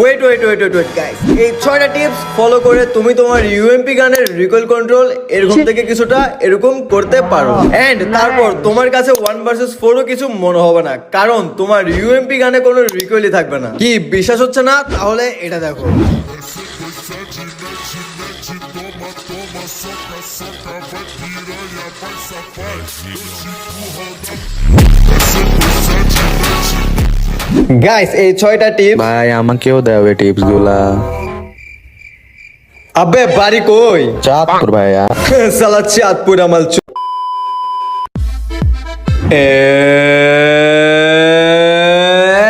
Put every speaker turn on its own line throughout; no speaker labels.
Wait wait wait wait wait guys, এই 6টা tips follow করে তুমি তোমার ইউএমপি গানের রিকয়েল কন্ট্রোল এরকম থেকে কিছুটা এরকম করতে পারো। এন্ড তারপর তোমার কাছে 1 vs 4 ও কিছু মনে হবে না, কারণ তোমার ইউএমপি গানে কোনো রিকয়েলই থাকবে না। কি বিশ্বাস হচ্ছে না? তাহলে এটা দেখো। গাইস, এই 6টা টিপস
ভাই আমাকেও দাও এই টিপস গুলা।
আবে বাড়ি কই?
চাঁদপুর ভাইয়া।
সালা চাঁদপুর আমাল চু।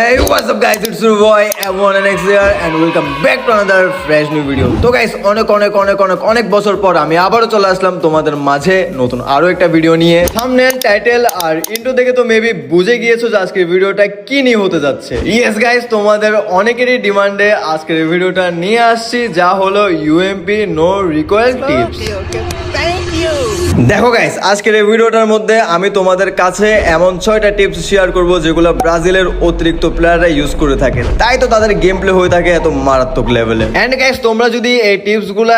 Hey, what's up guys, it's your boy M1NX here and welcome back to another fresh new video. তো গাইস, অনেক বছর পর আমি আবারও চলে আসলাম তোমাদের মাঝে নতুন আরো একটা ভিডিও নিয়ে। থাম্বনেল, টাইটেল আর ইন্ট্রো দেখে তো মেবি বুঝে গিয়েছো যে আজকের ভিডিওটা কি নিয়ে হতে যাচ্ছে। ইয়েস গাইস, তোমাদের অনেকেরই ডিমান্ডে আজকের ভিডিওটা নিয়ে আসছি, যা হলো ইউএমপি নো রিকয়েল টিপস। দেখো গাইস, আজকের এই ভিডিওটার মধ্যে আমি তোমাদের কাছে এমন 6টা টিপস শেয়ার করব যেগুলো ব্রাজিলের অতিরিক্ত প্লেয়াররা ইউজ করে থাকে, তাই তো তাদের গেম প্লে হয়ে থাকে এত মারাত্মক লেভেলে। এন্ড গাইস, তোমরা যদি এই টিপস গুলা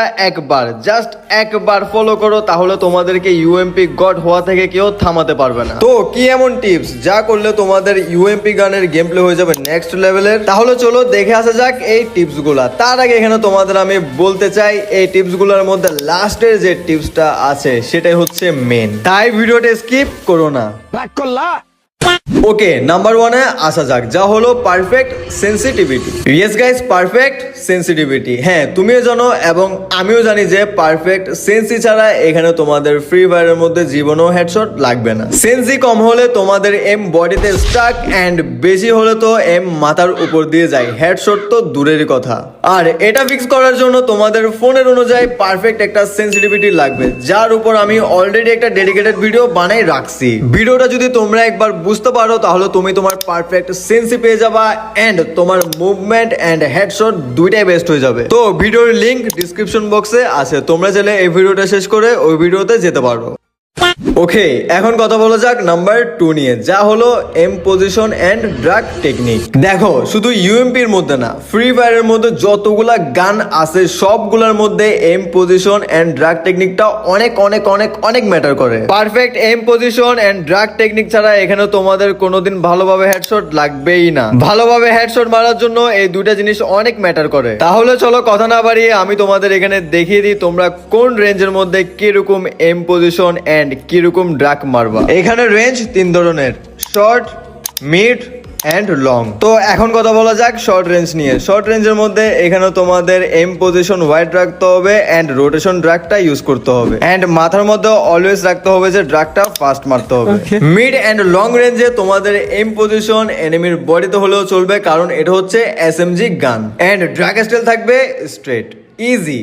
একবার ফলো করো তাহলে তোমাদেরকে ইউএমপি গড হওয়া থেকে কেউ থামাতে পারবে না। তো কি এমন টিপস যা করলে তোমাদের ইউএমপি গানের গেম প্লে হয়ে যাবে নেক্সট লেভেলের? তাহলে চলো দেখে আসা যাক এই টিপস গুলা। তার আগে এখানে তোমাদের আমি বলতে চাই, এই টিপস গুলোর মধ্যে লাস্টের যে টিপসটা আছে সেটাই হচ্ছে মেন, তাই ভিডিওটা স্কিপ করো না। ওকে, নাম্বার 1 এ আসা যাক, যা হলো perfect sensitivity. Yes guys, perfect sensitivity. হ্যাঁ, তুমিও জানো এবং আমিও জানি যে পারফেক্ট সেন্সি ছাড়া এখানে তোমাদের ফ্রি ফায়ারের মধ্যে জীবনও হেডশট লাগবে না। সেন্সি কম হলে তোমাদের এম বডিতে স্টাক এন্ড বেশি হলে তো এম মাথার উপর দিয়ে যায়, হেডশট তো দূরের কথা। আর এটা ফিক্স করার জন্য তোমাদের ফোনের অনুযায়ী পারফেক্ট একটা সেন্সিটিভিটি লাগবে, যার উপর আমি অলরেডি একটা ডেডিকেটেড ভিডিও বানাই রাখছি। ভিডিওটা যদি তোমরা একবার বুঝতে পারো তাহলে তুমি তোমার পারফেক্ট সেন্সি পেয়ে যাবা এন্ড তোমার মুভমেন্ট এন্ড হেডশট দুইটাই বেস্ট হয়ে যাবে। তো ভিডিওর লিংক ডিসক্রিপশন বক্সে আছে, তোমরা চাইলে এই ভিডিওটা শেষ করে ওই ভিডিওতে যেতে পারো। ওকে, এখন কথা বলা যাক নাম্বার 2 নিয়ে, যা হলো aim position and drag technique. দেখো, শুধু ইউএমপির মধ্যে না, ফ্রি ফায়ারের মধ্যে যতগুলা গান আছে সবগুলোর মধ্যে এম পজিশন এন্ড ড্রাগ টেকনিকটা অনেক ম্যাটার করে। Perfect aim position and drag technique ছাড়া এখানে তোমাদের কোনোদিন ভালোভাবে হেডশট লাগবেই না। ভালোভাবে হেডশট মারার জন্য এই দুইটা জিনিস অনেক ম্যাটার করে। তাহলে চলো কথা না বাড়িয়ে আমি তোমাদের এখানে দেখিয়ে দিই তোমরা কোন রেঞ্জের মধ্যে কিরকম এম পজিশন এন্ড কিরকম ড্রাগ মারবা। এখানে রেঞ্জ 3 ধরনের, শর্ট, মিড এন্ড লং। তো এখন কথা বলা যাক শর্ট রেঞ্জ নিয়ে। শর্ট রেঞ্জের মধ্যে এখানে তোমাদের এম পজিশন ওয়াইড রাখতে হবে এন্ড রোটেশন ড্রাগটা ইউজ করতে হবে এন্ড মাথার মধ্যে অলওয়েজ রাখতে হবে যে ড্রাগটা ফাস্ট মারতে হবে। মিড এন্ড লং রেঞ্জে তোমাদের এম পজিশন এনিমির বডিতে হলেও চলবে, কারণ এটা হচ্ছে SMG gun and drag style থাকবে স্ট্রেট, ইজি।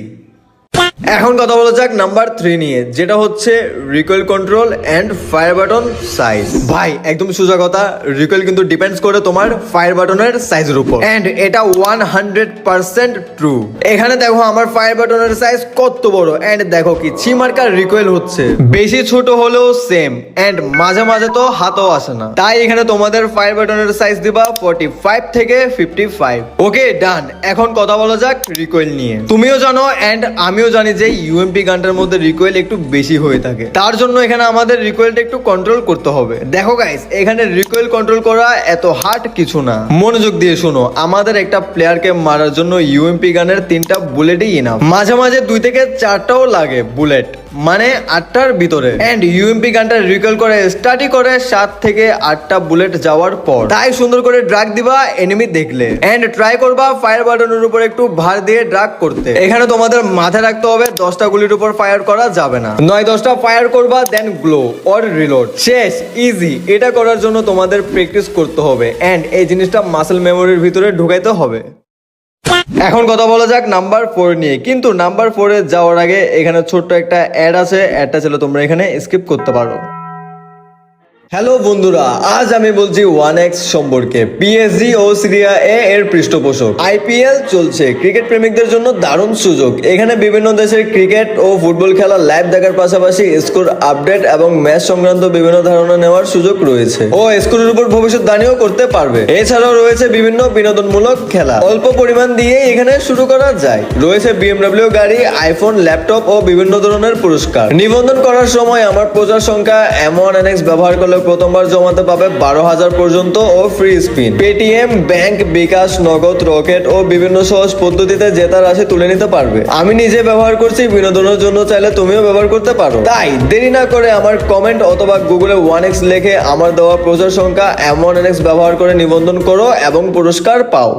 এখন কথা বলা যাক নাম্বার 3 নিয়ে, যেটা হচ্ছে recoil control and fire button size. ভাই একদম সোজা কথা, রিকয়েল কিন্তু ডিপেন্ডস করে তোমার ফায়ার বাটনের সাইজের উপর এন্ড এটা 100% ট্রু। এখানে দেখো আমার ফায়ার বাটনের সাইজ কত বড় এন্ড দেখো কি ছিমার্কার রিকয়েল হচ্ছে, বেশি ছোট হলেও সেম এন্ড মাঝে মাঝে তো হাতও আসে না। তাই এখানে তোমাদের ফায়ার বাটনের সাইজ দিবা 45 থেকে 55। ওকে ডান। এখন কথা বলা যাক রিকয়েল নিয়ে। তুমিও জানো এন্ড আমিও জানি যে ইউএমপি গানটার মধ্যে রিকয়েল একটু বেশি হয়ে থাকে, তার জন্য এখানে আমাদের রিকয়েলটা একটু কন্ট্রোল করতে হবে। দেখো গাইস, এখানে রিকয়েল কন্ট্রোল করা এত হার্ড কিছু না, মনোযোগ দিয়ে শোনো। আমাদের একটা প্লেয়ারকে মারার জন্য ইউএমপি গানের 3টা বুলেটই ইনাফ, মাঝে মাঝে 2 থেকে 4টাও লাগে বুলেট, মানে 8টার ভিতরে। এন্ড ইউএমপি গানটা রিকয়েল করে স্টার্টই করে 7 থেকে 8টা বুলেট যাওয়ার পর। তাই সুন্দর করে ড্রাগ দিবা এনিমি দেখলে এন্ড ট্রাই করবা ফায়ার বাটনের উপর একটু ভার দিয়ে ড্রাগ করতে। এখানে তোমাদের মাথায় রাখতে হবে 10টা গুলির উপর ফায়ার করা যাবে না, 9-10টা ফায়ার করবা দেন গ্লো অর রিলোড, শেষ, ইজি। এটা করার জন্য তোমাদের প্র্যাকটিস করতে হবে এন্ড এই জিনিসটা মাসেল মেমোরির ভিতরে ঢুকাইতে হবে। এখন কথা বলা যাক নাম্বার 4 নিয়ে, কিন্তু নাম্বার 4 এ যাওয়ার আগে এখানে ছোট্ট একটা অ্যাড আছে, অ্যাডটা ছিল তোমরা এখানে স্কিপ করতে পারো। হ্যালো বন্ধুরা, আজ আমি বলছি 1x সম্পর্কে। পিএসজি ও সিরিয়া এ এর পৃষ্ঠপোষক। আইপিএল চলছে, ক্রিকেট প্রেমিকদের জন্য দারুণ সুযোগ। এখানে বিভিন্ন দেশের ক্রিকেট ও ফুটবল খেলা লাইভ দেখার পাশাপাশি স্কোর আপডেট এবং ম্যাচ সংক্রান্ত বিভিন্ন ধারণা নেওয়ার সুযোগ রয়েছে ও স্কোরের উপর ভবিষ্যৎবাণীও করতে পারবে। এছাড়াও রয়েছে বিভিন্ন বিনোদনমূলক খেলা, অল্প পরিমাণ দিয়ে এখানে শুরু করা যায়। রয়েছে বিএমডব্লিউ গাড়ি, আইফোন, ল্যাপটপ ও বিভিন্ন ধরনের পুরস্কার। নিবন্ধন করার সময় আমার প্রচার সংখ্যা M1NX ব্যবহার করলে প্রথমবার জমাতে পাবে 12,000 পর্যন্ত ও ফ্রি স্পিন। পেটিএম, ব্যাংক, বিকাশ, নগদ, রকেট ও বিভিন্ন সহজ পদ্ধতিতে জেতার রাশি তুলে নিতে পারবে। আমি নিজে ব্যবহার করছি, বিনোদনের জন্য চাইলে তুমিও ব্যবহার করতে পারো। তাই দেরি না করে আমার কমেন্ট অথবা গুগলে 1x লিখে আমার দেওয়া প্রচার সংখ্যা M1NX ব্যবহার করে নিবন্ধন করো এবং পুরস্কার পাও।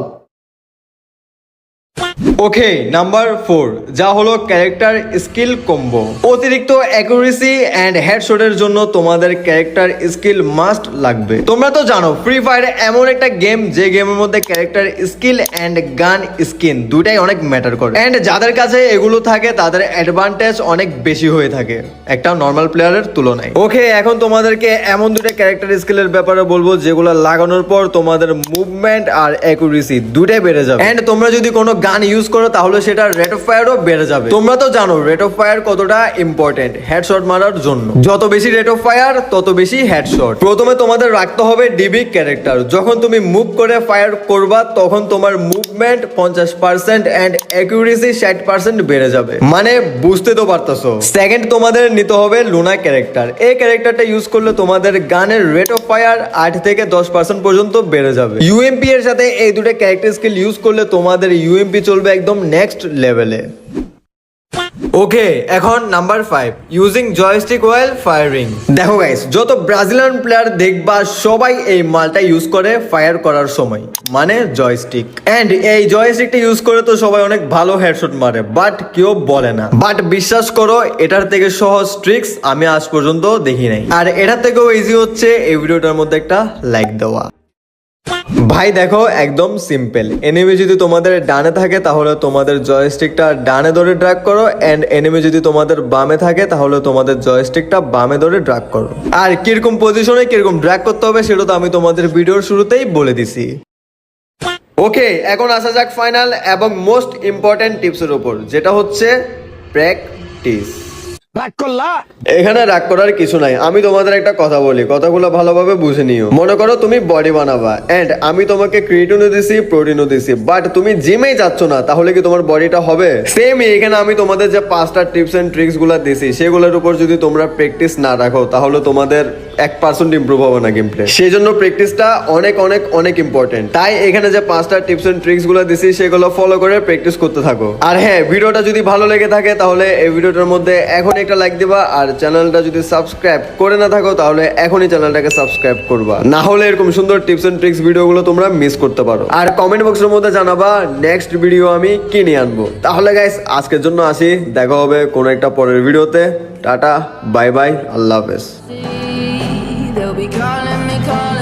ওকে, নাম্বার 4 যা হলো ক্যারেক্টার স্কিল কম্বো। অতিরিক্ত অ্যাকুরেসি এন্ড হেডশটের জন্য তোমাদের ক্যারেক্টার স্কিল মাস্ট লাগবে। তোমরা তো জানো ফ্রি ফায়ার এমন একটা গেম যে গেমের মধ্যে character skill and gun skin দুটাই অনেক ম্যাটার করে। এন্ড যাদের কাছে এগুলো থাকে তাদের অ্যাডভান্টেজ অনেক বেশি হয়ে থাকে একটা নর্মাল প্লেয়ারের তুলনায়। ওকে, এখন তোমাদেরকে এমন দুটো ক্যারেক্টার স্কিলের ব্যাপারে বলবো যেগুলো লাগানোর পর তোমাদের মুভমেন্ট আর অ্যাকুরেসি দুটাই বেড়ে যাবে। এন্ড তোমরা যদি কোনো গান ইউজ করো তাহলে সেটা রেট অফ ফায়ারও বেড়ে যাবে। তোমরা তো জানো রেট অফ ফায়ার কতটা ইম্পর্টেন্ট হেডশট মারার জন্য। যত বেশি রেট অফ ফায়ার তত বেশি হেডশট। প্রথমে তোমাদের রাখতে হবে ডিবি ক্যারেক্টার। যখন তুমি মুভ করে ফায়ার করবা তখন তোমার মুভমেন্ট 50% এন্ড অ্যাকুরেসি 60% বেড়ে যাবে। মানে বুঝতে তো পারতেছো। সেকেন্ড, তোমাদের নিতে হবে লুনা ক্যারেক্টার। এই ক্যারেক্টারটা ইউজ করলে তোমাদের গানের রেট অফ ফায়ার 8 থেকে 10% পর্যন্ত বেড়ে যাবে। ইউএমপি এর সাথে এই দুটো ক্যারেক্টার স্কিল ইউজ করলে তোমাদের ইউএমপি চলবে একদম নেক্সট লেভেলে। ওকে, এখন নাম্বার 5 ইউজিং জয়স্টিক ওয়াইল ফায়ারিং। দেখো গাইস, যত ব্রাজিলিয়ান প্লেয়ার দেখবা সবাই এই মালটা ইউজ করে ফায়ার করার সময়, মানে জয়স্টিক। এন্ড এই জয়স্টিকটা ইউজ করে তো সবাই অনেক ভালো হেডশট মারে, বাট কেউ বলে না। বাট বিশ্বাস করো, এটার থেকে সহজ ট্রিক্স আমি আজ পর্যন্ত দেখি নাই। আর এটার থেকেও ইজি হচ্ছে এই ভিডিওটার মধ্যে একটা লাইক দেওয়া। ভাই দেখো, একদম সিম্পল। এনিমি যদি তোমাদের ডানে থাকে তাহলে তোমাদের জয়স্টিকটা ডানে ধরে ড্র্যাগ করো, এন্ড এনিমি যদি তোমাদের বামে থাকে তাহলে তোমাদের জয়স্টিকটা বামে ধরে ড্র্যাগ করো। আর কিরকম পজিশনে কিরকম ড্র্যাগ করতে হবে সেটা তো আমি তোমাদের ভিডিওর শুরুতেই বলে দিছি। ওকে, এখন আসা যাক ফাইনাল এবং মোস্ট ইম্পর্টেন্ট টিপসের উপর, যেটা হচ্ছে প্র্যাকটিস। এখানে রাগ করার কিছু নাই। আমি তোমাদের একটা কথা বলি, কথাগুলো ভালোভাবে বুঝে নিও। মনে করো তুমি বডি বানাবা এন্ড আমি তোমাকে ক্রিয়েটিনও দিছি, প্রোটিনও দিছি, বাট তুমি জিমেই যাচ্ছ না, তাহলে কি তোমার বডিটা হবে? সেম এখানে আমি তোমাদের যে 5টা টিপস এন্ড ট্রিক্স গুলা দিছি সেগুলোর উপর যদি তোমরা প্র্যাকটিস না রাখো তাহলে তোমাদের 1% ইমপ্রুভ হবে না গেম প্লে। সেই জন্য প্র্যাকটিসটা অনেক অনেক অনেক ইম্পর্টেন্ট। তাই এখানে যে 5টা টিপস এন্ড ট্রিক্স গুলো দিছি সেগুলো ফলো করে প্র্যাকটিস করতে থাকো। আর হ্যাঁ, ভিডিওটা যদি ভালো লেগে থাকে তাহলে এই ভিডিওটার মধ্যে এখন একটা লাইক দিবা। আর চ্যানেলটা যদি সাবস্ক্রাইব করে না থাকো তাহলে এখনই চ্যানেলটাকে সাবস্ক্রাইব করবা, না হলে এরকম সুন্দর টিপস এন্ড ট্রিক্স ভিডিওগুলো তোমরা মিস করতে পারো। আর কমেন্ট বক্সের মধ্যে জানাবা নেক্সট ভিডিও আমি কি নিয়ে আনবো। তাহলে গাইস, আজকের জন্য আসি, দেখা হবে কোনো একটা পরের ভিডিওতে। টাটা, বাই বাই, আল্লাহ হাফেজ।
They'll be calling me, calling